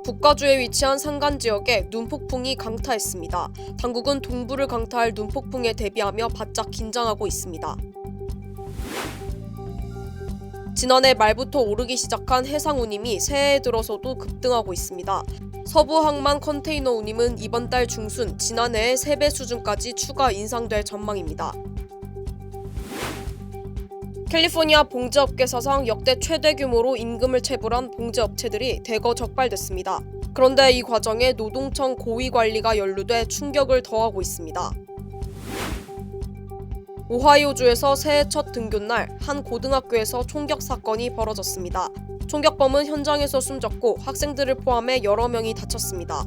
북가주에 위치한 산간 지역에 눈폭풍이 강타했습니다. 당국은 동부를 강타할 눈폭풍에 대비하며 바짝 긴장하고 있습니다. 지난해 말부터 오르기 시작한 해상 운임이 새해에 들어서도 급등하고 있습니다. 서부 항만 컨테이너 운임은 이번 달 중순 지난해의 3배 수준까지 추가 인상될 전망입니다. 캘리포니아 봉제업계 사상 역대 최대 규모로 임금을 체불한 봉제업체들이 대거 적발됐습니다. 그런데 이 과정에 노동청 고위 관리가 연루돼 충격을 더하고 있습니다. 오하이오주에서 새해 첫 등교날 한 고등학교에서 총격 사건이 벌어졌습니다. 총격범은 현장에서 숨졌고 학생들을 포함해 여러 명이 다쳤습니다.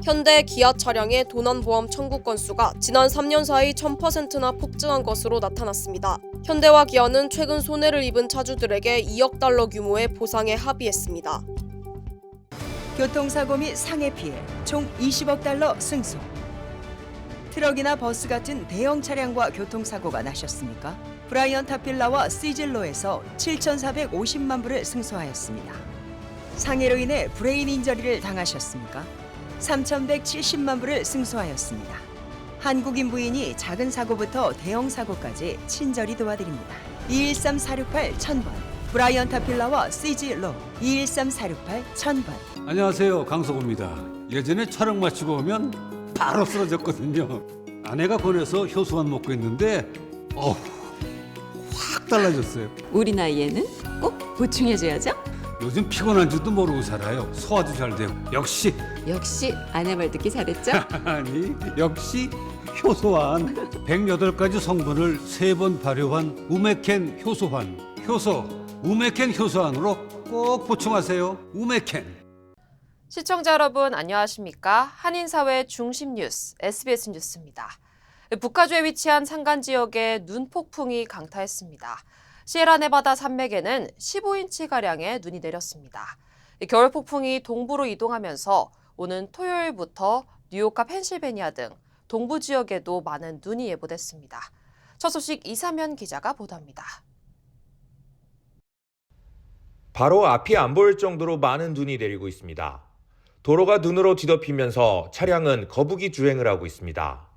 현대 기아 차량의 도난보험 청구 건수가 지난 3년 사이 1000%나 폭증한 것으로 나타났습니다. 현대와 기아는 최근 손해를 입은 차주들에게 2억 달러 규모의 보상에 합의했습니다. 교통사고 및 상해 피해 총 20억 달러 승소. 트럭이나 버스 같은 대형 차량과 교통사고가 나셨습니까? 브라이언 타필라와 시즐로에서 7,450만 불을 승소하였습니다. 상해로 인해 브레인 인저리를 당하셨습니까? 3,170만 불을 승소하였습니다. 한국인 부인이 작은 사고부터 대형 사고까지 친절히 도와드립니다. 213-468-1000번 브라이언 타필라와 시즐로 213-468-1000번. 안녕하세요, 강석호입니다. 예전에 촬영 마치고 오면 바로 쓰러졌거든요. 아내가 권해서 효소만 먹고 있는데 확 달라졌어요. 우리 나이에는 꼭 보충해줘야죠. 요즘 피곤한 줄도 모르고 살아요. 소화도 잘 되고. 역시 아내 말 듣기 잘했죠? 아니 역시 효소환. 108가지 성분을 3번 발효한 우메켄 효소환. 효소 우메켄 효소환으로 꼭 보충하세요. 우메켄. 시청자 여러분 안녕하십니까? 한인사회 중심 뉴스 SBS 뉴스입니다. 북가주에 위치한 산간 지역에 눈폭풍이 강타했습니다. 시에라네바다 산맥에는 15인치가량의 눈이 내렸습니다. 겨울 폭풍이 동부로 이동하면서 오는 토요일부터 뉴욕과 펜실베니아 등 동부 지역에도 많은 눈이 예보됐습니다. 첫 소식 이사면 기자가 보도합니다. 바로 앞이 안 보일 정도로 많은 눈이 내리고 있습니다. 도로가 눈으로 뒤덮이면서 차량은 거북이 주행을 하고 있습니다.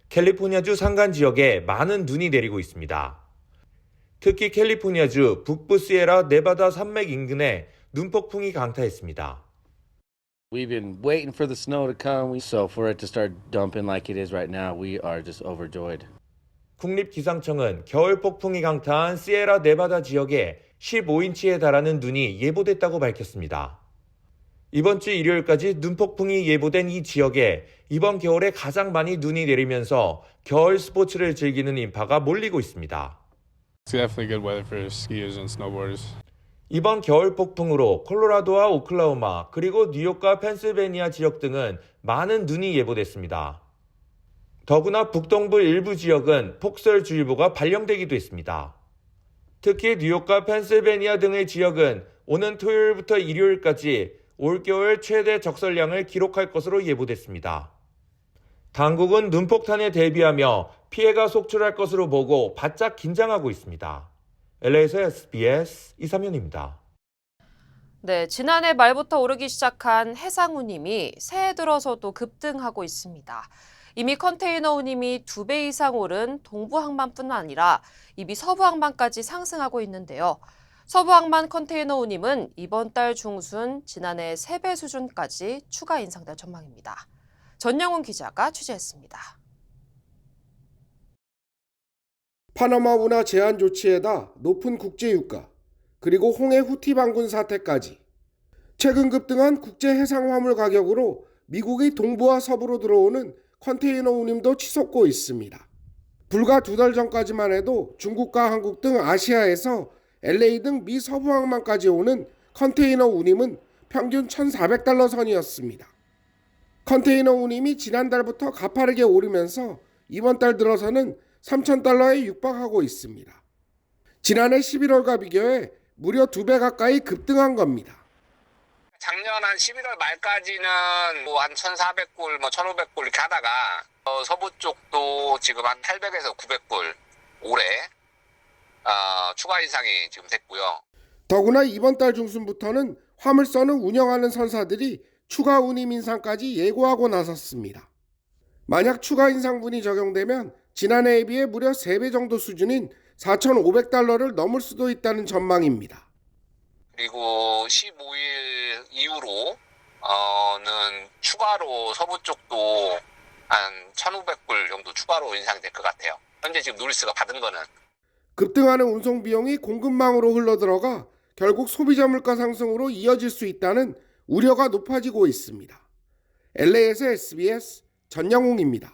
캘리포니아주 산간 지역에 많은 눈이 내리고 있습니다. 특히 캘리포니아주 북부 시에라 네바다 산맥 인근에 눈폭풍이 강타했습니다. We've been waiting for the snow to come, so for it to start dumping like it is right now, we are just overjoyed. 국립기상청은 겨울 폭풍이 강타한 시에라 네바다 지역에 15인치에 달하는 눈이 예보됐다고 밝혔습니다. 이번 주 일요일까지 눈폭풍이 예보된 이 지역에 이번 겨울에 가장 많이 눈이 내리면서 겨울 스포츠를 즐기는 인파가 몰리고 있습니다. It's definitely good weather for skiers and snowboarders. 이번 겨울 폭풍으로 콜로라도와 오클라호마 그리고 뉴욕과 펜실베니아 지역 등은 많은 눈이 예보됐습니다. 더구나 북동부 일부 지역은 폭설주의보가 발령되기도 했습니다. 특히 뉴욕과 펜실베니아 등의 지역은 오는 토요일부터 일요일까지 올겨울 최대 적설량을 기록할 것으로 예보됐습니다. 당국은 눈폭탄에 대비하며 피해가 속출할 것으로 보고 바짝 긴장하고 있습니다. LA에서 SBS 이삼현입니다. 네, 지난해 말부터 오르기 시작한 해상 운임이 새해 들어서도 급등하고 있습니다. 이미 컨테이너 운임이 2배 이상 오른 동부 항만뿐만 아니라 이미 서부 항만까지 상승하고 있는데요. 서부 항만 컨테이너 운임은 이번 달 중순 지난해 3배 수준까지 추가 인상될 전망입니다. 전영훈 기자가 취재했습니다. 파나마 운하 제한 조치에다 높은 국제 유가, 그리고 홍해 후티 반군 사태까지 최근 급등한 국제 해상 화물 가격으로 미국의 동부와 서부로 들어오는 컨테이너 운임도 치솟고 있습니다. 불과 2달 전까지만 해도 중국과 한국 등 아시아에서 LA 등 미 서부 항만까지 오는 컨테이너 운임은 평균 1,400달러 선이었습니다. 컨테이너 운임이 지난달부터 가파르게 오르면서 이번 달 들어서는 3,000달러에 육박하고 있습니다. 지난해 11월과 비교해 무려 2배 가까이 급등한 겁니다. 작년 한 11월 말까지는 한 1,400불, 1,500불 이렇게 하다가 서부 쪽도 지금 한 800에서 900불 올해 추가 인상이 지금 됐고요. 더구나 이번 달 중순부터는 화물선을 운영하는 선사들이 추가 운임 인상까지 예고하고 나섰습니다. 만약 추가 인상분이 적용되면 지난해에 비해 무려 3배 정도 수준인 4,500달러를 넘을 수도 있다는 전망입니다. 그리고 15일 이후로 는 추가로 서부 쪽도 한 1,500불 정도 추가로 인상될 것 같아요. 현재 지금 노리스가 받은 거는. 급등하는 운송 비용이 공급망으로 흘러들어가 결국 소비자 물가 상승으로 이어질 수 있다는 우려가 높아지고 있습니다. LA에서 SBS 전영웅입니다.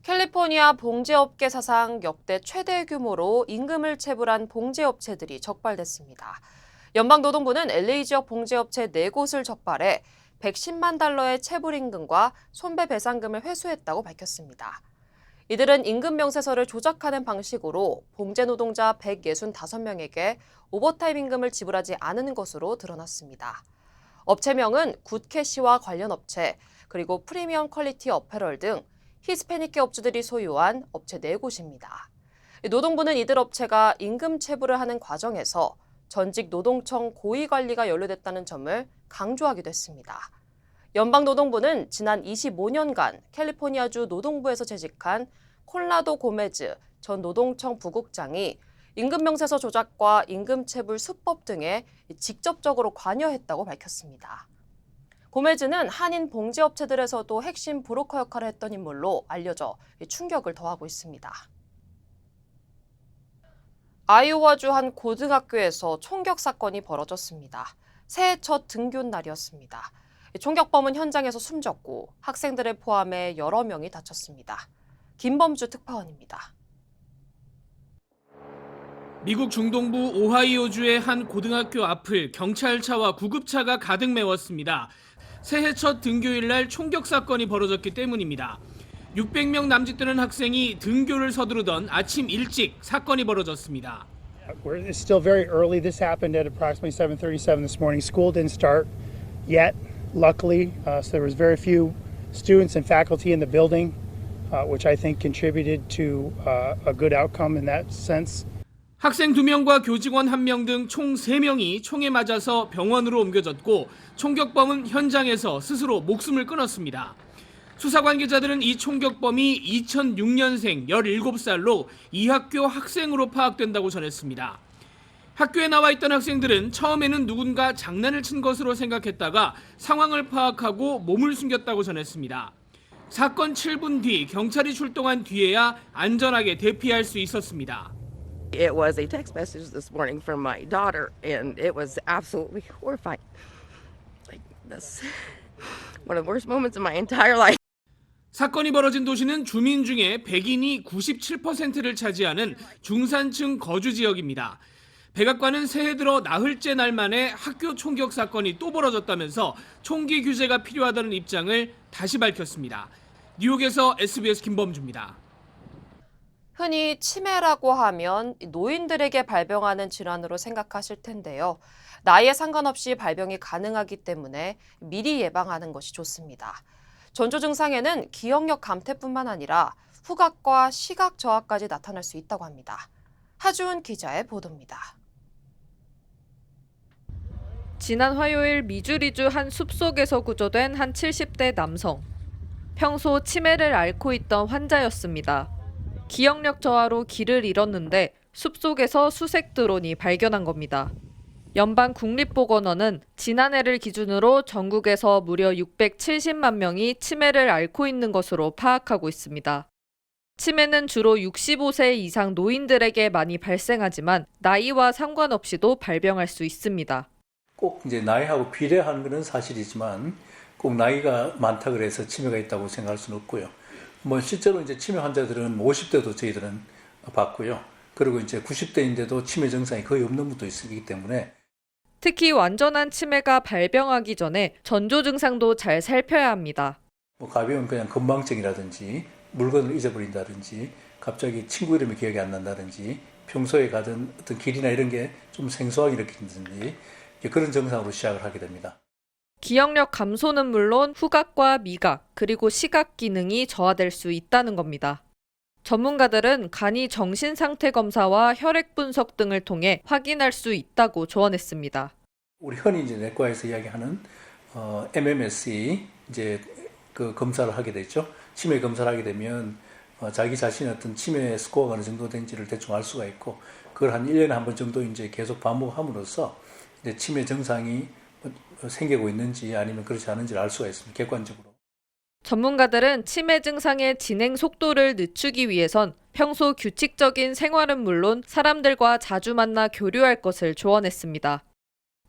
캘리포니아 봉제업계 사상 역대 최대 규모로 임금을 체불한 봉제업체들이 적발됐습니다. 연방노동부는 LA 지역 봉제업체 4곳을 적발해 110만 달러의 체불임금과 손배배상금을 회수했다고 밝혔습니다. 이들은 임금 명세서를 조작하는 방식으로 봉제 노동자 165명에게 오버타임 임금을 지불하지 않은 것으로 드러났습니다. 업체명은 굿캐시와 관련 업체, 그리고 프리미엄 퀄리티 어페럴 등 히스패닉계 업주들이 소유한 업체 4곳입니다. 노동부는 이들 업체가 임금 체불을 하는 과정에서 전직 노동청 고위관리가 연루됐다는 점을 강조하기도 했습니다. 연방노동부는 지난 25년간 캘리포니아주 노동부에서 재직한 콜라도 고메즈 전 노동청 부국장이 임금 명세서 조작과 임금 체불 수법 등에 직접적으로 관여했다고 밝혔습니다. 고메즈는 한인 봉제업체들에서도 핵심 브로커 역할을 했던 인물로 알려져 충격을 더하고 있습니다. 아이오와주 한 고등학교에서 총격 사건이 벌어졌습니다. 새해 첫 등교 날이었습니다. 총격범은 현장에서 숨졌고 학생들을 포함해 여러 명이 다쳤습니다. 김범주 특파원입니다. 미국 중동부 오하이오주의 한 고등학교 앞을 경찰차와 구급차가 가득 메웠습니다. 새해 첫 등교일 날 총격 사건이 벌어졌기 때문입니다. 600명 남짓 되는 학생이 등교를 서두르던 아침 일찍 사건이 벌어졌습니다. It's still very early. This happened at approximately 7:37 this morning. School didn't start yet, luckily, so there was very few students and faculty in the building, which I think contributed to a good outcome in that sense. 학생 2명과 교직원 1명 등 총 3명이 총에 맞아서 병원으로 옮겨졌고 총격범은 현장에서 스스로 목숨을 끊었습니다. 수사 관계자들은 이 총격범이 2006년생 17살로 이 학교 학생으로 파악된다고 전했습니다. 학교에 나와 있던 학생들은 처음에는 누군가 장난을 친 것으로 생각했다가 상황을 파악하고 몸을 숨겼다고 전했습니다. 사건 7분 뒤 경찰이 출동한 뒤에야 안전하게 대피할 수 있었습니다. It was a text message this morning from my daughter, and it was absolutely horrifying. Like, that's one of the worst moments of my entire life. 사건이 벌어진 도시는 주민 중에 백인이 97%를 차지하는 중산층 거주 지역입니다. 백악관은 새해 들어 나흘째 날 만에 학교 총격 사건이 또 벌어졌다면서 총기 규제가 필요하다는 입장을 다시 밝혔습니다. 뉴욕에서 SBS 김범주입니다. 흔히 치매라고 하면 노인들에게 발병하는 질환으로 생각하실 텐데요. 나이에 상관없이 발병이 가능하기 때문에 미리 예방하는 것이 좋습니다. 전조 증상에는 기억력 감퇴뿐만 아니라 후각과 시각 저하까지 나타날 수 있다고 합니다. 하주은 기자의 보도입니다. 지난 화요일 미주리주 한 숲속에서 구조된 한 70대 남성. 평소 치매를 앓고 있던 환자였습니다. 기억력 저하로 길을 잃었는데 숲속에서 수색 드론이 발견한 겁니다. 연방국립보건원은 지난해를 기준으로 전국에서 무려 670만 명이 치매를 앓고 있는 것으로 파악하고 있습니다. 치매는 주로 65세 이상 노인들에게 많이 발생하지만 나이와 상관없이도 발병할 수 있습니다. 꼭 이제 나이하고 비례하는 것은 사실이지만 꼭 나이가 많다 그래서 치매가 있다고 생각할 수는 없고요. 실제로 이제 치매 환자들은 50대도 저희들은 봤고요. 그리고 이제 90대인데도 치매 증상이 거의 없는 분도 있기 때문에 특히 완전한 치매가 발병하기 전에 전조 증상도 잘 살펴야 합니다. 가벼운 그냥 건망증이라든지 물건을 잊어버린다든지 갑자기 친구 이름이 기억이 안 난다든지 평소에 가던 어떤 길이나 이런 게 좀 생소하게 느낀다든지 그런 증상으로 시작을 하게 됩니다. 기억력 감소는 물론 후각과 미각, 그리고 시각 기능이 저하될 수 있다는 겁니다. 전문가들은 간이 정신 상태 검사와 혈액 분석 등을 통해 확인할 수 있다고 조언했습니다. 우리 흔히 이제 내과에서 이야기하는 MMSE 이제 그 검사를 하게 되죠. 치매 검사를 하게 되면 자기 자신의 어떤 치매 스코어가 어느 정도 된지를 대충 알 수가 있고, 그걸 한 1년에 한 번 정도 이제 계속 반복함으로써 이제 치매 증상이 생기고 있는지 아니면 그렇지 않은지를 알 수가 있습니다. 객관적으로. 전문가들은 치매 증상의 진행 속도를 늦추기 위해선 평소 규칙적인 생활은 물론 사람들과 자주 만나 교류할 것을 조언했습니다.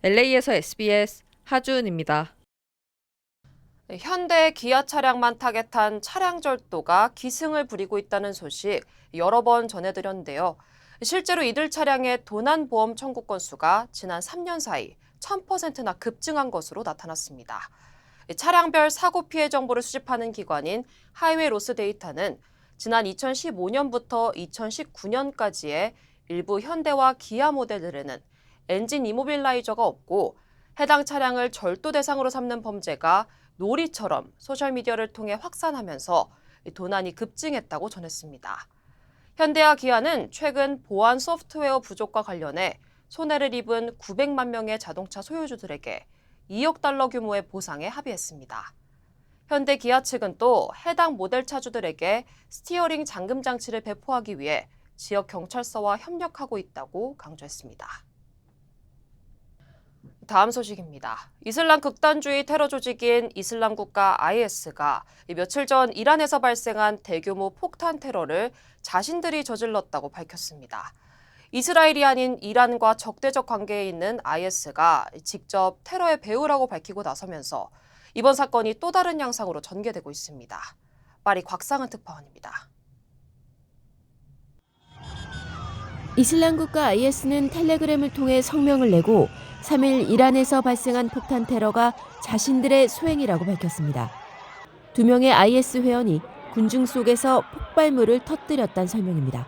LA에서 SBS 하주은입니다. 현대 기아 차량만 타겟한 차량 절도가 기승을 부리고 있다는 소식 여러 번 전해드렸는데요. 실제로 이들 차량의 도난보험 청구 건수가 지난 3년 사이 1000%나 급증한 것으로 나타났습니다. 차량별 사고 피해 정보를 수집하는 기관인 하이웨이 로스 데이터는 지난 2015년부터 2019년까지의 일부 현대와 기아 모델들에는 엔진 이모빌라이저가 없고, 해당 차량을 절도 대상으로 삼는 범죄가 놀이처럼 소셜미디어를 통해 확산하면서 도난이 급증했다고 전했습니다. 현대와 기아는 최근 보안 소프트웨어 부족과 관련해 손해를 입은 900만 명의 자동차 소유주들에게 2억 달러 규모의 보상에 합의했습니다. 현대 기아 측은 또 해당 모델 차주들에게 스티어링 잠금 장치를 배포하기 위해 지역 경찰서와 협력하고 있다고 강조했습니다. 다음 소식입니다. 이슬람 극단주의 테러 조직인 이슬람 국가 IS가 며칠 전 이란에서 발생한 대규모 폭탄 테러를 자신들이 저질렀다고 밝혔습니다. 이스라엘이 아닌 이란과 적대적 관계에 있는 IS가 직접 테러의 배후라고 밝히고 나서면서 이번 사건이 또 다른 양상으로 전개되고 있습니다. 파리 곽상은 특파원입니다. 이슬람 국가 IS는 텔레그램을 통해 성명을 내고 3일 이란에서 발생한 폭탄 테러가 자신들의 소행이라고 밝혔습니다. 2명의 IS 회원이 군중 속에서 폭발물을 터뜨렸다는 설명입니다.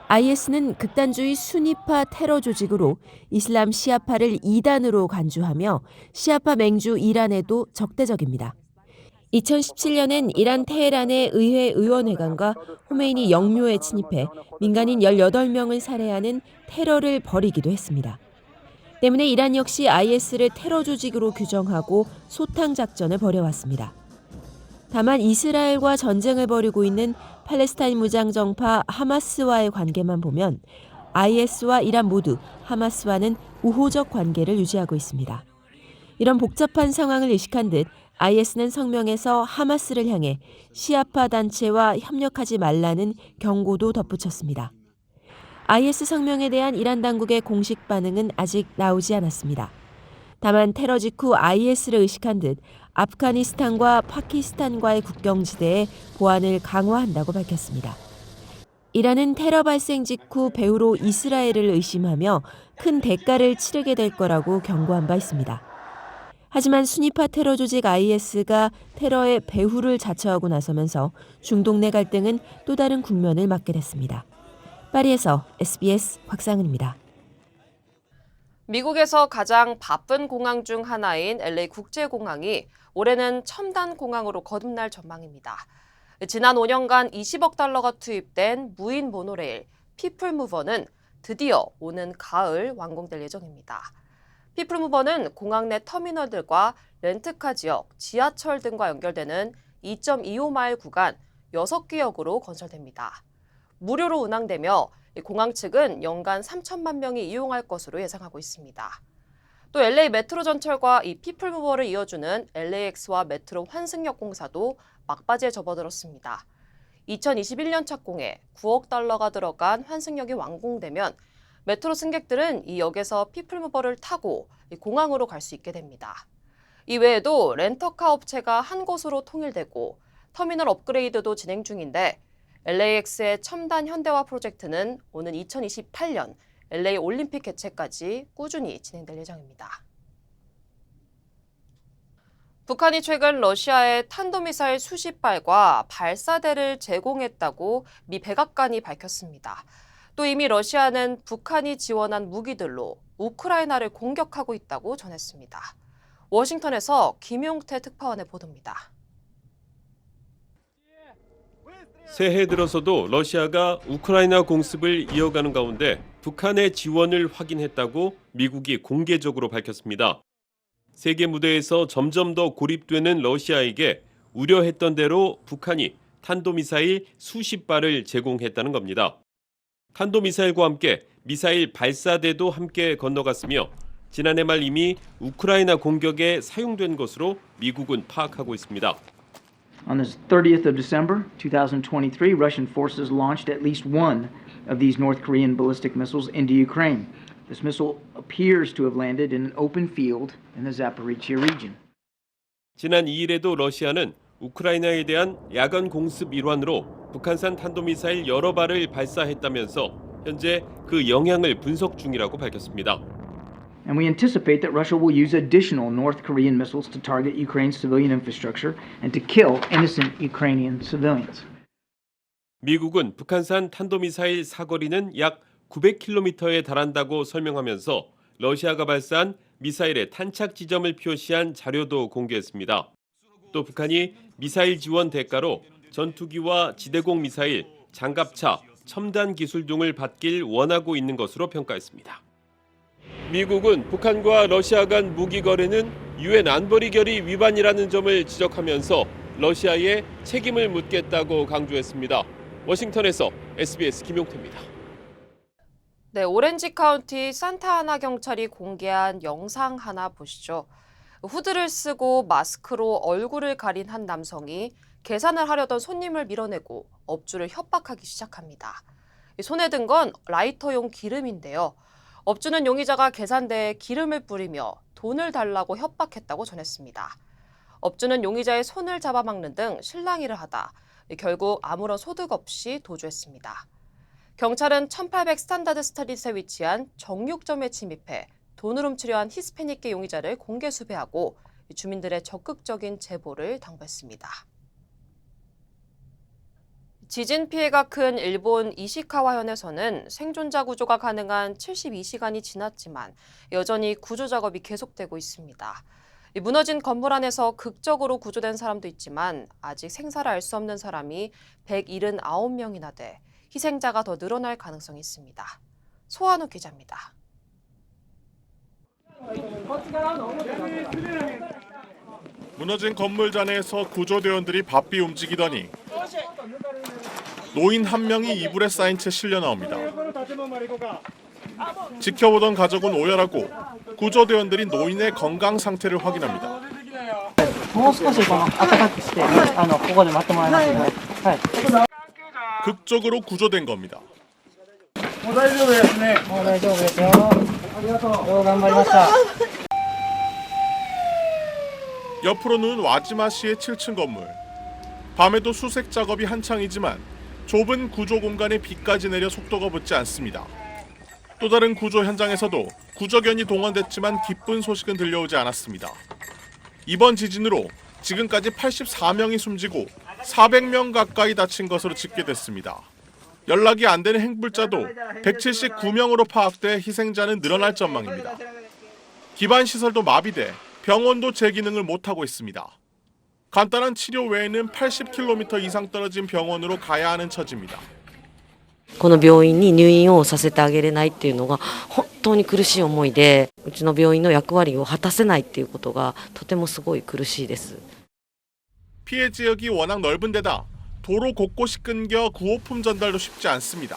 IS는 극단주의 순위파 테러 조직으로 이슬람 시아파를 이단으로 간주하며 시아파 맹주 이란에도 적대적입니다. 2017년엔 이란 테헤란의 의회 의원회관과 호메이니 영묘에 침입해 민간인 18명을 살해하는 테러를 벌이기도 했습니다. 때문에 이란 역시 IS를 테러 조직으로 규정하고 소탕 작전을 벌여왔습니다. 다만 이스라엘과 전쟁을 벌이고 있는 팔레스타인 무장정파 하마스와의 관계만 보면 IS와 이란 모두 하마스와는 우호적 관계를 유지하고 있습니다. 이런 복잡한 상황을 의식한 듯 IS는 성명에서 하마스를 향해 시아파 단체와 협력하지 말라는 경고도 덧붙였습니다. IS 성명에 대한 이란 당국의 공식 반응은 아직 나오지 않았습니다. 다만 테러 직후 IS를 의식한 듯 아프가니스탄과 파키스탄과의 국경지대에 보안을 강화한다고 밝혔습니다. 이란은 테러 발생 직후 배후로 이스라엘을 의심하며 큰 대가를 치르게 될 거라고 경고한 바 있습니다. 하지만 순위파 테러 조직 IS가 테러의 배후를 자처하고 나서면서 중동 내 갈등은 또 다른 국면을 맞게 됐습니다. 파리에서 SBS 곽상은입니다. 미국에서 가장 바쁜 공항 중 하나인 LA 국제공항이 올해는 첨단 공항으로 거듭날 전망입니다. 지난 5년간 20억 달러가 투입된 무인 모노레일 피플무버는 드디어 오는 가을 완공될 예정입니다. 피플무버는 공항 내 터미널들과 렌트카 지역, 지하철 등과 연결되는 2.25마일 구간 6개역으로 건설됩니다. 무료로 운항되며 공항 측은 연간 3천만 명이 이용할 것으로 예상하고 있습니다. 또 LA 메트로 전철과 이 피플무버를 이어주는 LAX와 메트로 환승역 공사도 막바지에 접어들었습니다. 2021년 착공에 9억 달러가 들어간 환승역이 완공되면 메트로 승객들은 이 역에서 피플무버를 타고 공항으로 갈 수 있게 됩니다. 이 외에도 렌터카 업체가 한 곳으로 통일되고 터미널 업그레이드도 진행 중인데 LAX의 첨단 현대화 프로젝트는 오는 2028년 LA 올림픽 개최까지 꾸준히 진행될 예정입니다. 북한이 최근 러시아에 탄도미사일 수십 발과 발사대를 제공했다고 미 백악관이 밝혔습니다. 또 이미 러시아는 북한이 지원한 무기들로 우크라이나를 공격하고 있다고 전했습니다. 워싱턴에서 김용태 특파원의 보도입니다. 새해 들어서도 러시아가 우크라이나 공습을 이어가는 가운데 북한의 지원을 확인했다고 미국이 공개적으로 밝혔습니다. 세계 무대에서 점점 더 고립되는 러시아에게 우려했던 대로 북한이 탄도미사일 수십 발을 제공했다는 겁니다. 탄도미사일과 함께 미사일 발사대도 함께 건너갔으며 지난해 말 이미 우크라이나 공격에 사용된 것으로 미국은 파악하고 있습니다. On the 30th of December 2023, Russian forces launched at least one of these North Korean ballistic missiles into Ukraine. This missile appears to have landed in an open field in the Zaporizhzhia region. 지난 2일에도 러시아는 우크라이나에 대한 야간 공습 일환으로 북한산 탄도미사일 여러 발을 발사했다면서 현재 그 영향을 분석 중이라고 밝혔습니다. And we anticipate that Russia will use additional North Korean missiles to target Ukraine's civilian infrastructure and to kill innocent Ukrainian civilians. 미국은 북한산 탄도미사일 사거리는 약 900km에 달한다고 설명하면서 러시아가 발사한 미사일의 탄착 지점을 표시한 자료도 공개했습니다. 또 북한이 미사일 지원 대가로 전투기와 지대공 미사일, 장갑차, 첨단 기술 등을 받길 원하고 있는 것으로 평가했습니다. 미국은 북한과 러시아 간 무기 거래는 유엔 안보리 결의 위반이라는 점을 지적하면서 러시아에 책임을 묻겠다고 강조했습니다. 워싱턴에서 SBS 김용태입니다. 네, 오렌지 카운티 산타아나 경찰이 공개한 영상 하나 보시죠. 후드를 쓰고 마스크로 얼굴을 가린 한 남성이 계산을 하려던 손님을 밀어내고 업주를 협박하기 시작합니다. 손에 든 건 라이터용 기름인데요. 업주는 용의자가 계산대에 기름을 뿌리며 돈을 달라고 협박했다고 전했습니다. 업주는 용의자의 손을 잡아막는 등 실랑이를 하다 결국 아무런 소득 없이 도주했습니다. 경찰은 1800 스탠다드 스트릿에 위치한 정육점에 침입해 돈을 훔치려 한 히스패닉계 용의자를 공개 수배하고 주민들의 적극적인 제보를 당부했습니다. 지진 피해가 큰 일본 이시카와현에서는 생존자 구조가 가능한 72시간이 지났지만 여전히 구조 작업이 계속되고 있습니다. 무너진 건물 안에서 극적으로 구조된 사람도 있지만 아직 생사를 알 수 없는 사람이 179명이나 돼 희생자가 더 늘어날 가능성이 있습니다. 소한우 기자입니다. 무너진 건물 잔해에서 구조대원들이 바삐 움직이더니 노인 한 명이 이불에 쌓인 채 실려 나옵니다. 지켜보던 가족은 오열하고 구조대원들이 노인의 건강 상태를 확인합니다. 극적으로 구조된 겁니다. 옆으로는 와지마시의 7층 건물. 밤에도 수색 작업이 한창이지만 좁은 구조 공간에 비까지 내려 속도가 붙지 않습니다. 또 다른 구조 현장에서도 구조견이 동원됐지만 기쁜 소식은 들려오지 않았습니다. 이번 지진으로 지금까지 84명이 숨지고 400명 가까이 다친 것으로 집계됐습니다. 연락이 안 되는 행불자도 179명으로 파악돼 희생자는 늘어날 전망입니다. 기반 시설도 마비돼 병원도 제 기능을 못하고 있습니다. 간단한 치료 외에는 80km 이상 떨어진 병원으로 가야 하는 처지입니다. この病院に入院をさせてあげれないっていうのが本当に苦しい思いで、うちの病院の役割を果たせないっていうことがとてもすごい苦しいです。 피해 지역이 워낙 넓은 데다 도로 곳곳이 끊겨 구호품 전달도 쉽지 않습니다.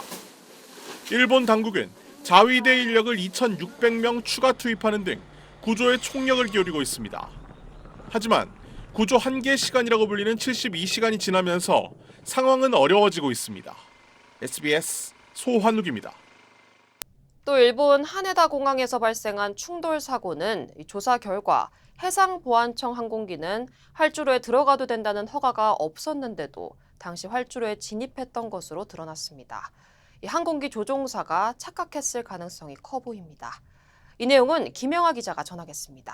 일본 당국은 자위대 인력을 2,600명 추가 투입하는 등 구조에 총력을 기울이고 있습니다. 하지만 구조 한계 시간이라고 불리는 72시간이 지나면서 상황은 어려워지고 있습니다. SBS 소환욱입니다. 또 일본 하네다 공항에서 발생한 충돌 사고는 조사 결과 해상보안청 항공기는 활주로에 들어가도 된다는 허가가 없었는데도 당시 활주로에 진입했던 것으로 드러났습니다. 이 항공기 조종사가 착각했을 가능성이 커 보입니다. 이 내용은 김영하 기자가 전하겠습니다.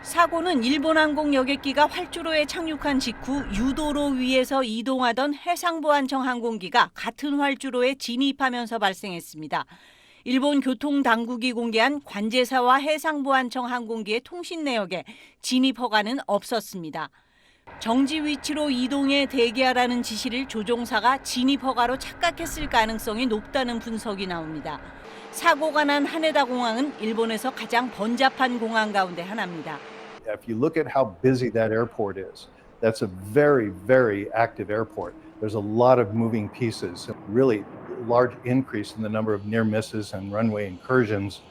사고는 일본 항공 여객기가 활주로에 착륙한 직후 유도로 위에서 이동하던 해상보안청 항공기가 같은 활주로에 진입하면서 발생했습니다. 일본 교통당국이 공개한 관제사와 해상보안청 항공기의 통신 내역에 진입 허가는 없었습니다. 정지 위치로 이동해 대기하라는 지시를 조종사가 진입 허가로 착각했을 가능성이 높다는 분석이 나옵니다. 사고가 난 하네다 공항은 일본에서 가장 번잡한 공항 가운데 하나입니다. If you look at how busy that airport is, that's a very, very active airport. There's a lot of moving pieces, really large increase in the number of near misses and runway incursions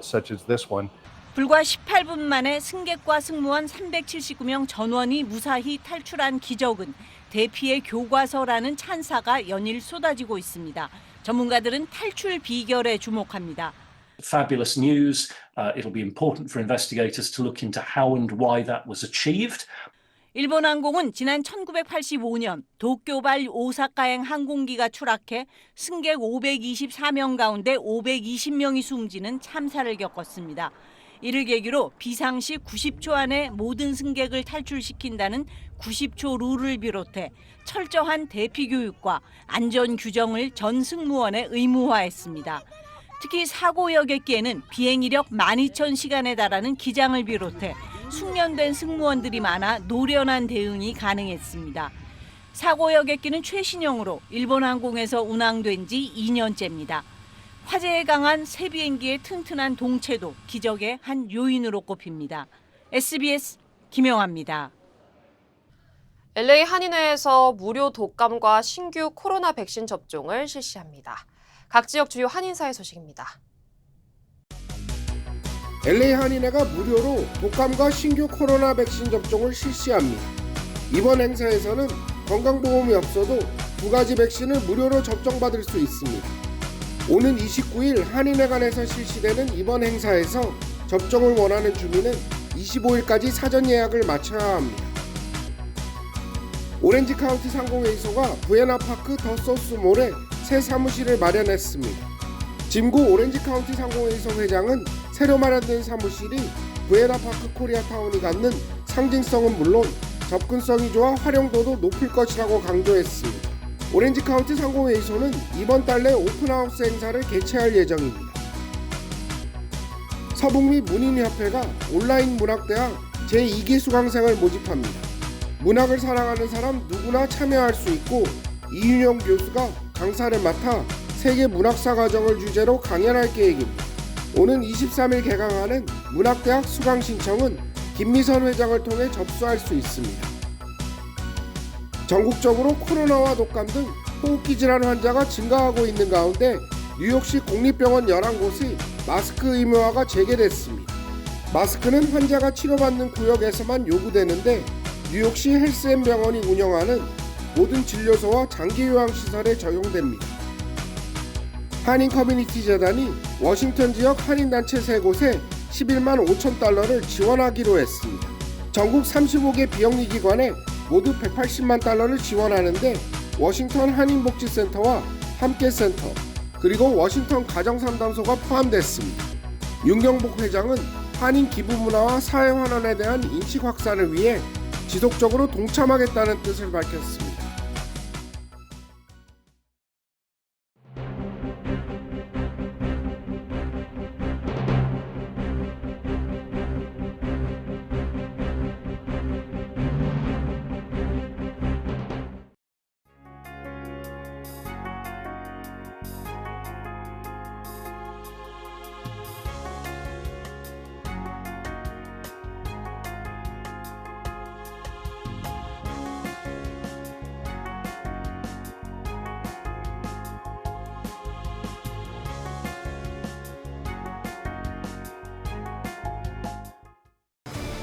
such as this one. 불과 18분 만에 승객과 승무원 379명 전원이 무사히 탈출한 기적은 대피의 교과서라는 찬사가 연일 쏟아지고 있습니다. 전문가들은 탈출 비결에 주목합니다. Fabulous news. It'll be important for investigators to look into how and why that was achieved. 일본 항공은 지난 1985년 도쿄발 오사카행 항공기가 추락해 승객 524명 가운데 520명이 숨지는 참사를 겪었습니다. 이를 계기로 비상시 90초 안에 모든 승객을 탈출시킨다는 90초 룰을 비롯해 철저한 대피 교육과 안전 규정을 전 승무원에 의무화했습니다. 특히 사고 여객기에는 비행 이력 12,000시간에 달하는 기장을 비롯해 숙련된 승무원들이 많아 노련한 대응이 가능했습니다. 사고 여객기는 최신형으로 일본 항공에서 운항된 지 2년째입니다. 화재에 강한 새 비행기의 튼튼한 동체도 기적의 한 요인으로 꼽힙니다. SBS 김영아입니다. LA 한인회에서 무료 독감과 신규 코로나 백신 접종을 실시합니다. 각 지역 주요 한인사회 소식입니다. LA 한인회가 무료로 독감과 신규 코로나 백신 접종을 실시합니다. 이번 행사에서는 건강보험이 없어도 2가지 백신을 무료로 접종받을 수 있습니다. 오는 29일 한인회관에서 실시되는 이번 행사에서 접종을 원하는 주민은 25일까지 사전 예약을 마쳐야 합니다. 오렌지 카운티 상공회의소가 부에나파크 더 소스몰에 새 사무실을 마련했습니다. 짐구 오렌지 카운티 상공회의소 회장은 새로 마련된 사무실이 부에나파크 코리아타운이 갖는 상징성은 물론 접근성이 좋아 활용도도 높을 것이라고 강조했습니다. 오렌지 카운티 상공회의소는 이번 달 내 오픈하우스 행사를 개최할 예정입니다. 서북미 문인협회가 온라인 문학대학 제2기 수강생을 모집합니다. 문학을 사랑하는 사람 누구나 참여할 수 있고 이윤영 교수가 강사를 맡아 세계 문학사 과정을 주제로 강연할 계획입니다. 오는 23일 개강하는 문학대학 수강 신청은 김미선 회장을 통해 접수할 수 있습니다. 전국적으로 코로나와 독감 등 호흡기 질환 환자가 증가하고 있는 가운데 뉴욕시 공립병원 11곳의 마스크 의무화가 재개됐습니다. 마스크는 환자가 치료받는 구역에서만 요구되는데 뉴욕시 헬스앤병원이 운영하는 모든 진료소와 장기요양시설에 적용됩니다. 한인 커뮤니티 재단이 워싱턴 지역 한인단체 3곳에 11만 5천 달러를 지원하기로 했습니다. 전국 35개 비영리기관에 모두 180만 달러를 지원하는데 워싱턴 한인복지센터와 함께센터 그리고 워싱턴 가정상담소가 포함됐습니다. 윤경복 회장은 한인 기부 문화와 사회 환원에 대한 인식 확산을 위해 지속적으로 동참하겠다는 뜻을 밝혔습니다.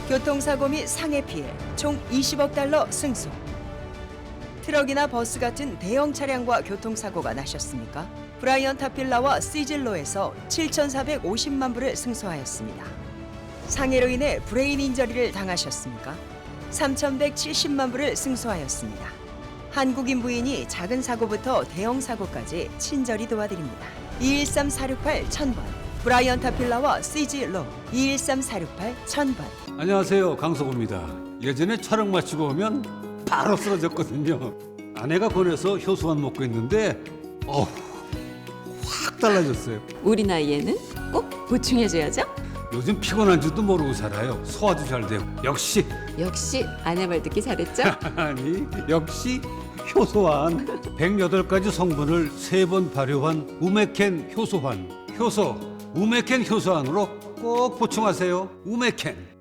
교통사고 및 상해 피해 총 20억 달러 승소. 트럭이나 버스 같은 대형 차량과 교통사고가 나셨습니까? 브라이언 타필라와 시즐로에서 7,450만 불을 승소하였습니다. 상해로 인해 브레인 인저리를 당하셨습니까? 3,170만 불을 승소하였습니다. 한국인 부인이 작은 사고부터 대형 사고까지 친절히 도와드립니다. 213-468-1000번 브라이언 타필라와 시즐로 213-468-1000번. 안녕하세요, 강석호입니다. 예전에 촬영 마치고 오면 바로 쓰러졌거든요. 아내가 권해서 효소만 먹고 있는데 확 달라졌어요. 우리 나이에는 꼭 보충해줘야죠. 요즘 피곤한 줄도 모르고 살아요. 소화도 잘 되고. 역시 아내 말 듣기 잘했죠? 아니 역시 효소환. 108가지 성분을 3번 발효한 우메켄 효소환. 효소 우메켄 효소환으로 꼭 보충하세요. 우메켄.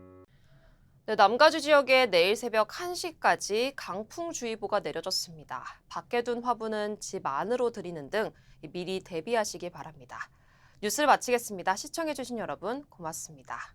네, 남가주 지역에 내일 새벽 1시까지 강풍주의보가 내려졌습니다. 밖에 둔 화분은 집 안으로 들이는 등 미리 대비하시기 바랍니다. 뉴스를 마치겠습니다. 시청해주신 여러분 고맙습니다.